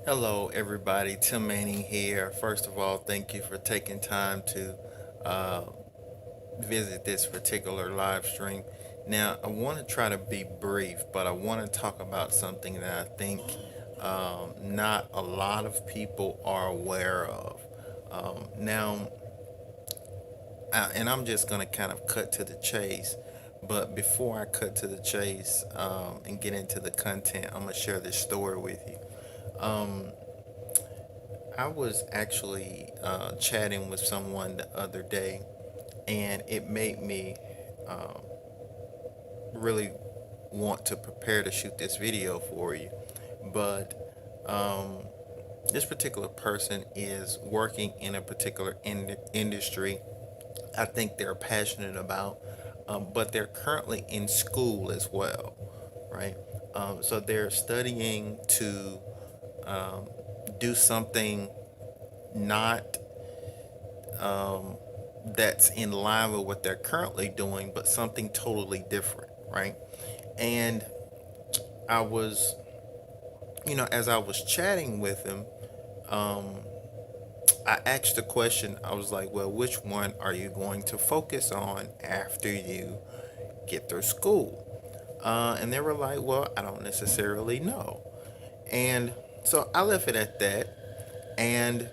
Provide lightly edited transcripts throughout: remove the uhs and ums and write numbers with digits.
Hello, everybody. Tim Manning here. First of all, thank you for taking time to uh, visit this particular live stream. Now, I want to try to be brief, but I want to talk about something that I think not a lot of people are aware of. Now, and I'm just going to kind of cut to the chase. But before I cut to the chase and get into the content, I'm going to share this story with you. Um, I was actually chatting with someone the other day, and it made me uh, really want to prepare to shoot this video for you. But this particular person is working in a particular industry I think they're passionate about, but they're currently in school as well, right? So they're studying to um, do something not that's in line with what they're currently doing, but something totally different, right? And I was, as I was chatting with him, um, I asked the question. I was like, well, which one are you going to focus on after you get through school? And they were like, well, I don't necessarily know. And so I left it at that. And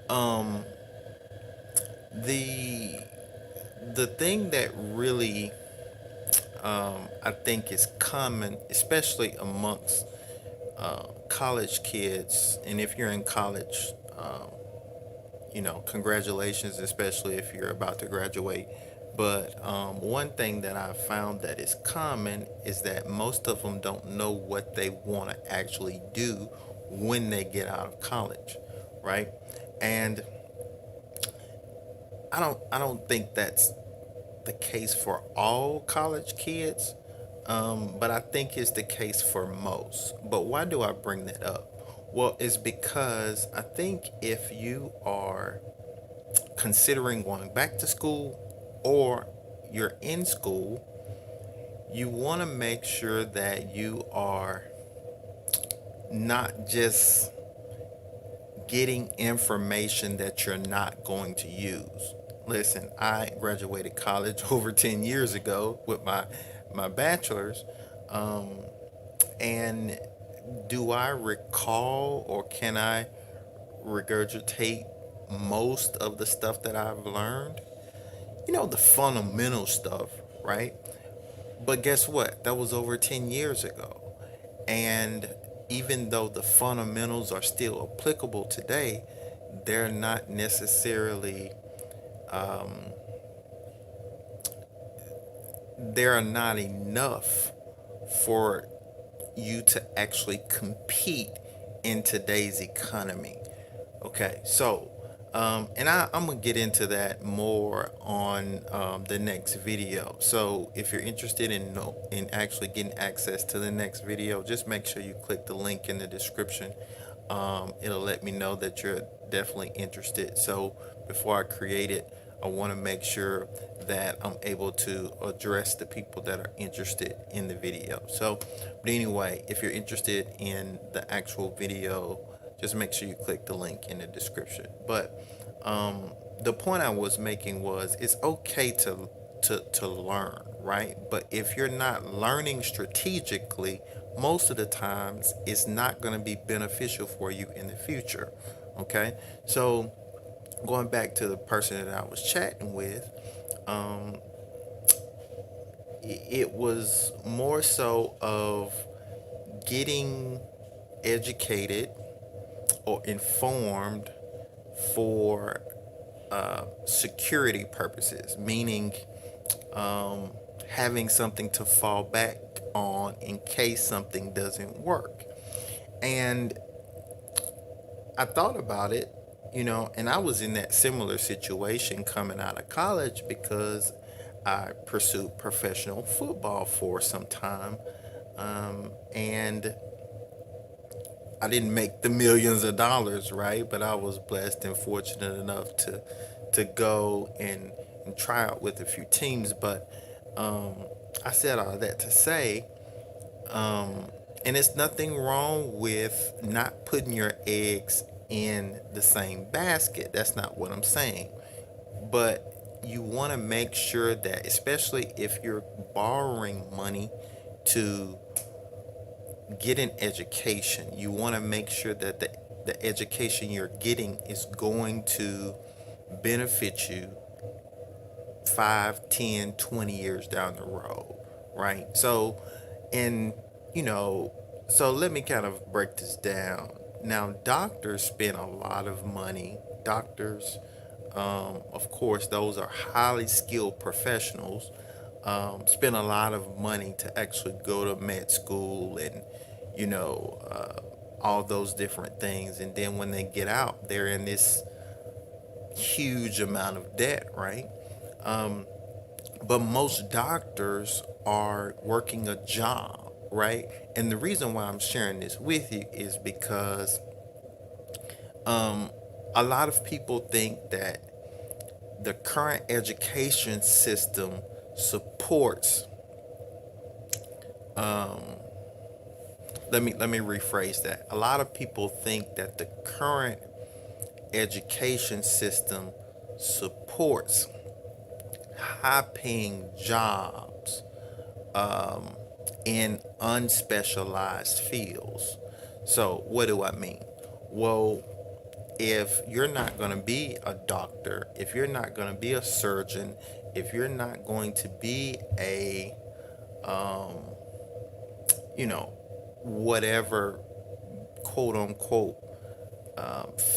um, the the thing that really I think is common, especially amongst college kids, and if you're in college, congratulations, especially if you're about to graduate. But one thing that I found that is common is that most of them don't know what they want to actually do when they get out of college, right? And I don't think that's the case for all college kids, but I think it's the case for most. But why do I bring that up? Well, it's because I think if you are considering going back to school or you're in school, you want to make sure that you are not just getting information that you're not going to use. Listen, I graduated college over 10 years ago with my bachelor's. Um, and do I recall or can I regurgitate most of the stuff that I've learned? The fundamental stuff, right? But guess what? That was over 10 years ago. And even though the fundamentals are still applicable today, they're not necessarily, um, they're not enough for you to actually compete in today's economy. Okay, so I'm gonna get into that more on the next video. So if you're interested in actually getting access to the next video, just make sure you click the link in the description. It'll let me know that you're definitely interested. So before I create it, I want to make sure that I'm able to address the people that are interested in the video. So, but anyway, if you're interested in the actual video, just make sure you click the link in the description. But the point I was making was it's okay to learn, right? But if you're not learning strategically, most of the times it's not going to be beneficial for you in the future. Okay, so going back to the person that I was chatting with, um, it was more so of getting educated or informed for security purposes, meaning um, having something to fall back on in case something doesn't work. And I thought about it, and I was in that similar situation coming out of college because I pursued professional football for some time. And I didn't make the millions of dollars, right? But I was blessed and fortunate enough to go and try out with a few teams. But I said all that to say, And it's nothing wrong with not putting your eggs in the same basket. That's not what I'm saying. But you want to make sure that, especially if you're borrowing money to get an education, you want to make sure that the education you're getting is going to benefit you 5, 10, 20 years down the road, right? So, and you know, so let me kind of break this down. Now, doctors spend a lot of money. Doctors, of course, those are highly skilled professionals, spend a lot of money to actually go to med school and, you know, all those different things. And then when they get out, they're in this huge amount of debt, right? Um, but most doctors are working a job, right? And the reason why I'm sharing this with you is because um, a lot of people think that the current education system supports. Um, let me rephrase that. A lot of people think that the current education system supports high-paying jobs in unspecialized fields. So, what do I mean? Well, if you're not going to be a doctor, if you're not going to be a surgeon, if you're not going to be a, um, you know, whatever quote unquote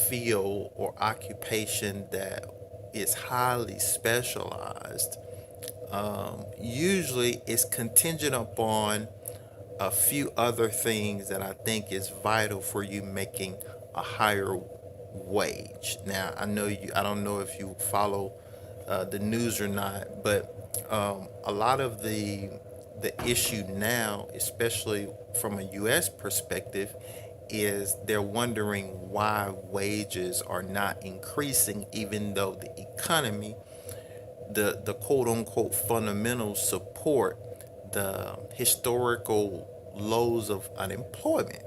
field or occupation that is highly specialized, usually it's contingent upon a few other things that I think is vital for you making a higher wage. Now, I don't know if you follow the news or not, but a lot of the issue now, especially from a U.S. perspective, is they're wondering why wages are not increasing, even though the economy, the quote unquote fundamentals support the historical lows of unemployment,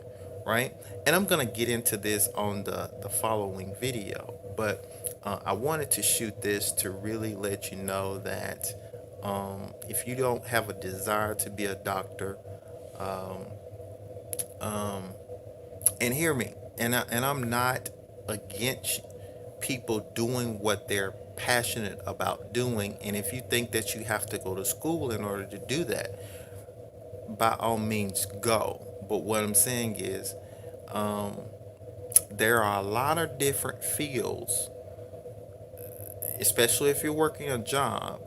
right? And I'm going to get into this on the following video, but I wanted to shoot this to really let you know that if you don't have a desire to be a doctor, um, um, and hear me, and I'm not against people doing what they're passionate about doing. And if you think that you have to go to school in order to do that, by all means go. But what I'm saying is, um, there are a lot of different fields, especially if you're working a job,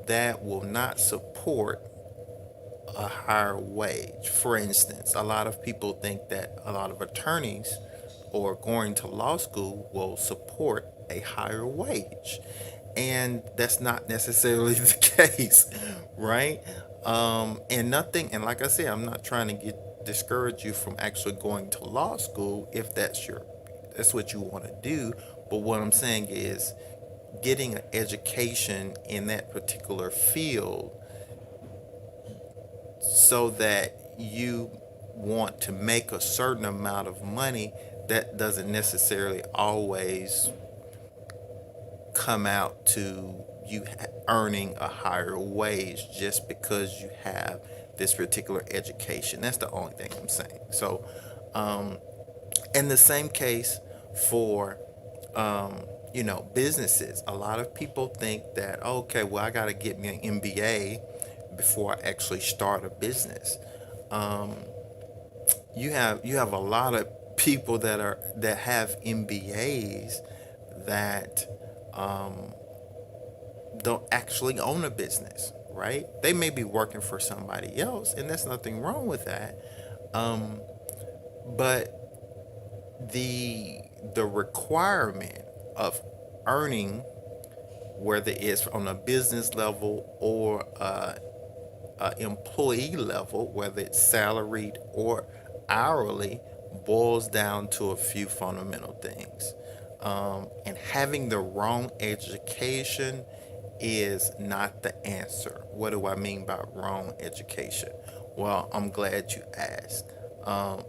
that will not support a higher wage. For instance, a lot of people think that a lot of attorneys or going to law school will support a higher wage. And that's not necessarily the case, right? And nothing, and like I said, I'm not trying to discourage you from actually going to law school if that's what you want to do. But what I'm saying is getting an education in that particular field so that you want to make a certain amount of money, that doesn't necessarily always come out to you earning a higher wage just because you have this particular education. That's the only thing I'm saying. So, um, in the same case for, businesses, a lot of people think that, okay, well, I got to get me an MBA before I actually start a business. Um, you have a lot of people that have MBAs that um, don't actually own a business, right? They may be working for somebody else, and there's nothing wrong with that. Um, but the requirement of earning, whether it's on a business level or a employee level, whether it's salaried or hourly, boils down to a few fundamental things. And having the wrong education is not the answer. What do I mean by wrong education? Well, I'm glad you asked.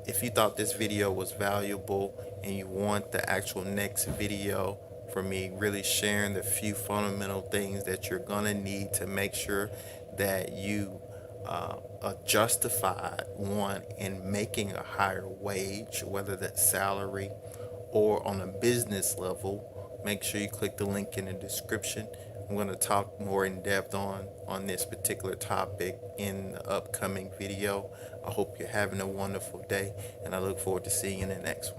If you thought this video was valuable and you want the actual next video for me really sharing the few fundamental things that you're gonna need to make sure that you are justified, one, in making a higher wage, whether that's salary or on a business level, make sure you click the link in the description. I'm going to talk more in depth on this particular topic in the upcoming video. I hope you're having a wonderful day, and I look forward to seeing you in the next one.